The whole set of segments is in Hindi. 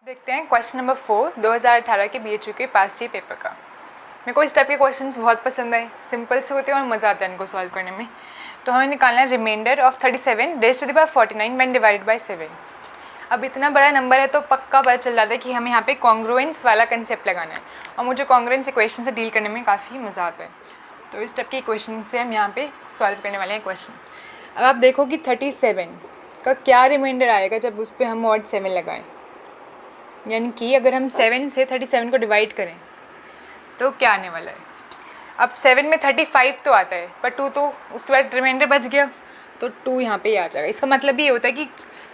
देखते हैं क्वेश्चन नंबर 4 2018 के BHU के पास्ट ईयर पेपर का। मेरे को इस टाइप के क्वेश्चंस बहुत पसंद आए, सिंपल से होते हैं और मज़ा आता है इनको सॉल्व करने में। तो हमें निकालना है remainder of 37 raised to the power 49 when divided by 7। अब इतना बड़ा नंबर है तो पक्का पता चल जाता है कि हमें यहाँ पे कॉन्ग्रुएंस वाला कंसेप्ट लगाना है, और मुझे कॉन्ग्रुएंस इक्वेशन से डील करने में काफ़ी मज़ा आता है। तो इस टाइप के इक्वेशन से हम यहाँ पे सॉल्व करने वाले हैं क्वेश्चन। अब आप देखो कि 37 का क्या रिमाइंडर आएगा जब उस पर हम मॉड 7 लगाएं, यानी कि अगर हम 7 से 37 को डिवाइड करें तो क्या आने वाला है। अब 7 में 35 तो आता है, पर 2 तो उसके बाद रिमाइंडर बच गया, तो 2 यहाँ पे ही आ जाएगा। इसका मतलब ये होता है कि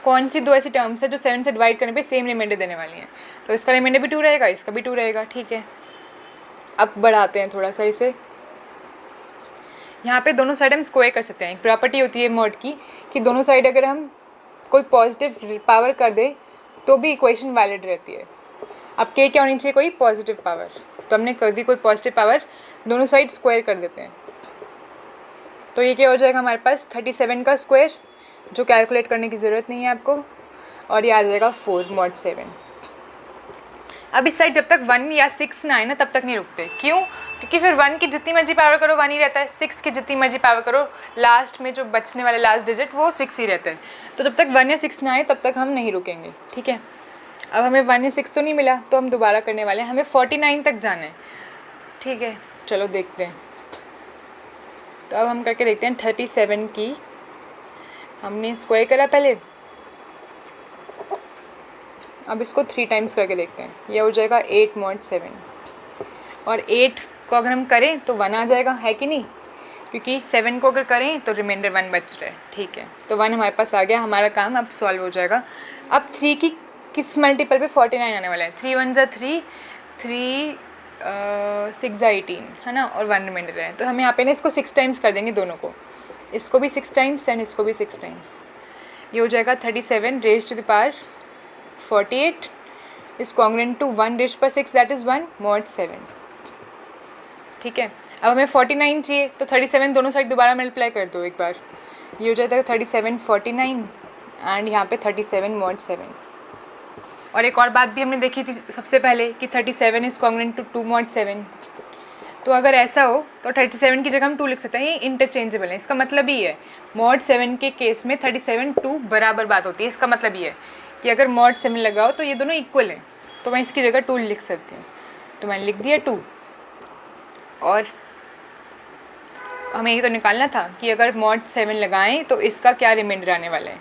कौन सी दो ऐसी टर्म्स है जो 7 से डिवाइड करने पे सेम रिमाइंडर देने वाली हैं। तो इसका रिमाइंडर भी 2 रहेगा, इसका भी 2 रहेगा। ठीक है, अब बढ़ाते हैं थोड़ा सा इसे। यहाँ पे दोनों साइड हम स्क्वायर कर सकते हैं। एक प्रॉपर्टी होती है मॉड की कि दोनों साइड अगर हम कोई पॉजिटिव पावर कर दें तो भी इक्वेशन वैलिड रहती है। अब के क्या होनी चाहिए, कोई पॉजिटिव पावर, तो हमने कर दी कोई पॉजिटिव पावर, दोनों साइड स्क्वायर कर देते हैं। तो ये क्या हो जाएगा हमारे पास 37 का स्क्वायर, जो कैलकुलेट करने की ज़रूरत नहीं है आपको, और ये आ जाएगा 4 मॉड 7। अब इस साइड जब तक 1 या 6 ना आए ना तब तक नहीं रुकते। क्यों? क्योंकि फिर 1 की जितनी मर्जी पावर करो 1 ही रहता है, 6 की जितनी मर्जी पावर करो लास्ट में जो बचने वाले लास्ट डिजिट वो 6 ही रहता है। तो जब तक 1 या 6 ना आए तब तक हम नहीं रुकेंगे। ठीक है, अब हमें 1 या 6 तो नहीं मिला, तो हम दोबारा करने वाले हैं, हमें 49 तक जाना है। ठीक है, चलो देखते हैं। तो अब हम करके देखते हैं 37 की हमने स्क्वायर करा पहले, अब इसको 3 टाइम्स करके देखते हैं। यह हो जाएगा 8 मॉड 7, और 8 को अगर हम करें तो 1 आ जाएगा, है कि नहीं, क्योंकि 7 को अगर करें तो रिमाइंडर 1 बच रहा है। ठीक है, तो 1 हमारे पास आ गया, हमारा काम अब सॉल्व हो जाएगा। अब 3 की किस मल्टीपल पे 49 आने वाला है। 3 1 जा 3, 3 6 जा 18 है ना, और 1 रिमाइंडर है। तो हम यहाँ पे ना इसको 6 टाइम्स कर देंगे, दोनों को, इसको भी 6 टाइम्स एंड इसको भी 6 टाइम्स। ये हो जाएगा 37 raised to the power 48 is congruent to 1 raised power 6 that is 1 mod 7। ठीक है, अब हमें 49 चाहिए, तो 37 दोनों साइड दोबारा मल्टीप्लाई कर दो एक बार। ये हो जाएगा 37 49 एंड यहाँ पे 37 मॉड 7। और एक और बात भी हमने देखी थी सबसे पहले कि 37 इज कॉन्ग्रुएंट टू 2 मॉड 7। तो अगर ऐसा हो तो 37 की जगह हम 2 लिख सकते हैं, ये इंटरचेंजेबल है। इसका मतलब ही है मॉड 7 के केस में 37 2 बराबर बात होती है। इसका मतलब ये है कि अगर मॉड 7 लगाओ तो ये दोनों इक्वल हैं, तो मैं इसकी जगह 2 लिख सकती हूँ। तो मैंने लिख दिया 2, और हमें ये तो निकालना था कि अगर मॉड 7 लगाएं तो इसका क्या रिमाइंडर आने वाला है।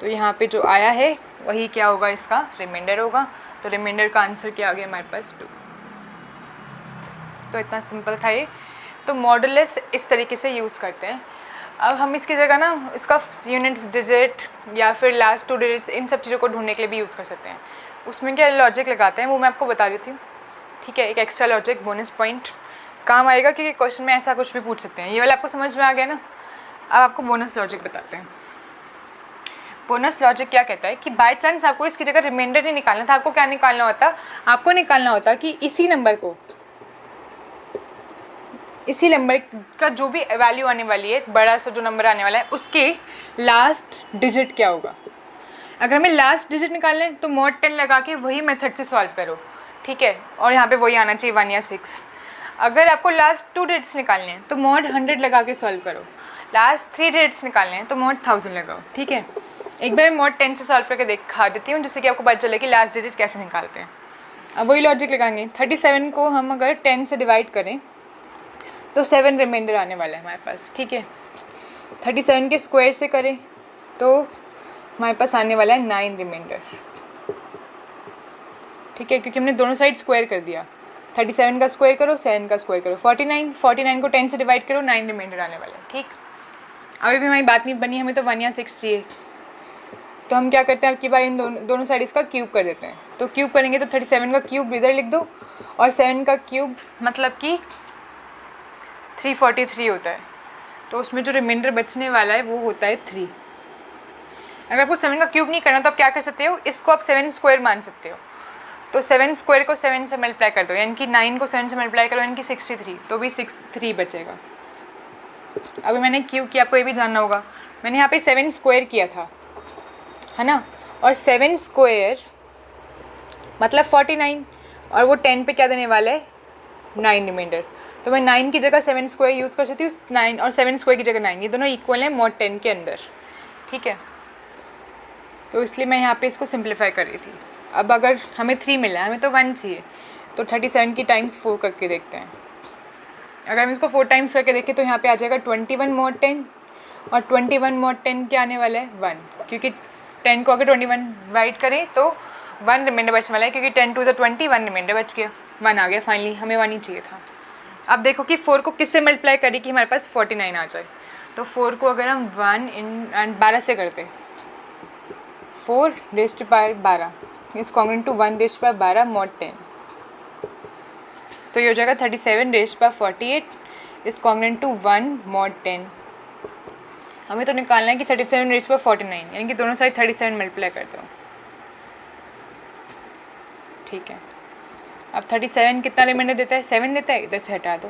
तो यहाँ पे जो आया है वही क्या होगा, इसका रिमाइंडर होगा। तो रिमाइंडर का आंसर क्या आ गया हमारे पास 2। तो इतना सिंपल था ये। तो मॉडुलस इस तरीके से यूज़ करते हैं। अब हम इसकी जगह ना इसका यूनिट्स डिजिट या फिर लास्ट 2 डिजिट्स इन सब चीज़ों को ढूंढने के लिए भी यूज़ कर सकते हैं। उसमें क्या लॉजिक लगाते हैं वो मैं आपको बता देती हूँ। ठीक है, एक एक्स्ट्रा लॉजिक बोनस पॉइंट काम आएगा, क्योंकि क्वेश्चन में ऐसा कुछ भी पूछ सकते हैं। ये वाला आपको समझ में आ गया ना। अब आपको बोनस लॉजिक बताते हैं। बोनस लॉजिक क्या कहता है कि बाय चांस आपको इसकी जगह रिमाइंडर नहीं निकालना था, आपको क्या निकालना होता, आपको निकालना होता कि इसी नंबर का जो भी वैल्यू आने वाली है, बड़ा सा जो नंबर आने वाला है, उसके लास्ट डिजिट क्या होगा। अगर हमें लास्ट डिजिट निकालना है तो मॉड 10 लगा के वही मेथड से सॉल्व करो। ठीक है, और यहाँ पे वही आना चाहिए 1 या 6। अगर आपको लास्ट 2 डिजिट्स निकालने हैं तो मॉड 100 लगा के सॉल्व करो। लास्ट 3 डिजिट्स निकालने हैं तो मॉड 1000 लगाओ। ठीक है, एक बार मैं मॉड 10 से सॉल्व करके दिखा देती हूँ, जिससे कि आपको पता चले कि लास्ट डिजिट कैसे निकालते हैं। अब वही लॉजिक लगाएंगे। 37 को हम अगर 10 से डिवाइड करें तो 7 रिमाइंडर आने वाला है हमारे पास। ठीक है, 37 के स्क्वायर से करें तो हमारे पास आने वाला है 9 रिमाइंडर। ठीक है, क्योंकि हमने दोनों साइड स्क्वायर कर दिया। 37 का स्क्वायर करो, 7 का स्क्वायर करो, 49 को 10 से डिवाइड करो, 9 रिमाइंडर आने वाला है। ठीक, अभी भी हमारी बात नहीं बनी, हमें तो 1 या 6 चाहिए। तो हम क्या करते हैं, अब की बार इन दोनों साइड इसका क्यूब कर देते हैं। तो क्यूब करेंगे तो 37 का क्यूब इधर लिख दो, और 7 का क्यूब मतलब कि 343 होता है। तो उसमें जो रिमाइंडर बचने वाला है वो होता है 3। अगर आपको 7 का क्यूब नहीं करना तो आप क्या कर सकते हो, इसको आप 7 स्क्वायर मान सकते हो। तो 7 स्क्वायर को 7 से मल्टीप्लाई कर दो, यानी कि 9 को 7 से मल्टीप्लाई करो, यानी कि 63, तो भी 63 बचेगा। अभी मैंने क्यूब किया, आपको ये भी जानना होगा। मैंने यहाँ पे 7 स्क्वायर किया था, है ना, और 7 स्क्वायर मतलब 49, और वो 10 पे क्या देने वाला है 9 रिमाइंडर। तो मैं 9 की जगह 7 स्क्वायर यूज़ कर सकती हूँ, 9 और 7 स्क्वायर की जगह 9, ये दोनों इक्वल हैं mod 10 के अंदर, ठीक है। तो इसलिए मैं यहाँ पे इसको सिंप्लीफाई कर रही थी। अब अगर हमें 3 मिला है, हमें तो 1 चाहिए, तो 37 की टाइम्स 4 करके देखते हैं। अगर हम इसको 4 टाइम्स करके देखें तो यहाँ पे आ जाएगा 21 mod 10, और 21 mod 10 क्या आने वाला है 1, क्योंकि 10 को अगर 21 डिवाइड करें तो 1 रिमाइंडर बचने वाला है, क्योंकि 10 2 20, 1 रिमाइंडर बच गया, 1 आ गया फाइनली, हमें 1 ही चाहिए था। अब देखो कि 4 को किससे मल्टीप्लाई करें कि हमारे पास 49 आ जाए। तो 4 को अगर हम 12 से करते, 4 raised to power 12 is congruent to 1 raised to power 12 mod 10, तो ये हो जाएगा 37 raised to power 48 is congruent to 1 mod 10। हमें तो निकालना है कि 37 रेज़्ड टू पावर 49, यानी कि दोनों साइड 37 मल्टीप्लाई करते हो, ठीक है। अब 37 कितना रिमाइंडर देता है 7 देता है, इधर से हटा दो,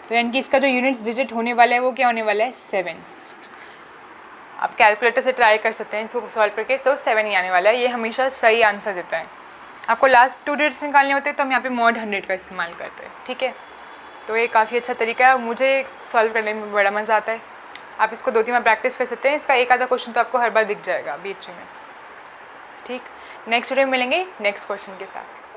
तो यानी कि इसका जो यूनिट्स डिजिट होने वाला है वो क्या होने वाला है 7। आप कैलकुलेटर से ट्राई कर सकते हैं इसको सॉल्व करके, तो 7 ही आने वाला है, ये हमेशा सही आंसर देता है। आपको लास्ट 2 डिजिट्स निकालने होते हैं तो हम यहाँ पे mod 100 का इस्तेमाल करते हैं, ठीक है। तो ये काफ़ी अच्छा तरीका है, मुझे सॉल्व करने में बड़ा मज़ा आता है। आप इसको 2-3 बार प्रैक्टिस कर सकते हैं, इसका एक आधा क्वेश्चन तो आपको हर बार दिख जाएगा बीच में, ठीक। नेक्स्ट वीडियो में मिलेंगे नेक्स्ट क्वेश्चन के साथ।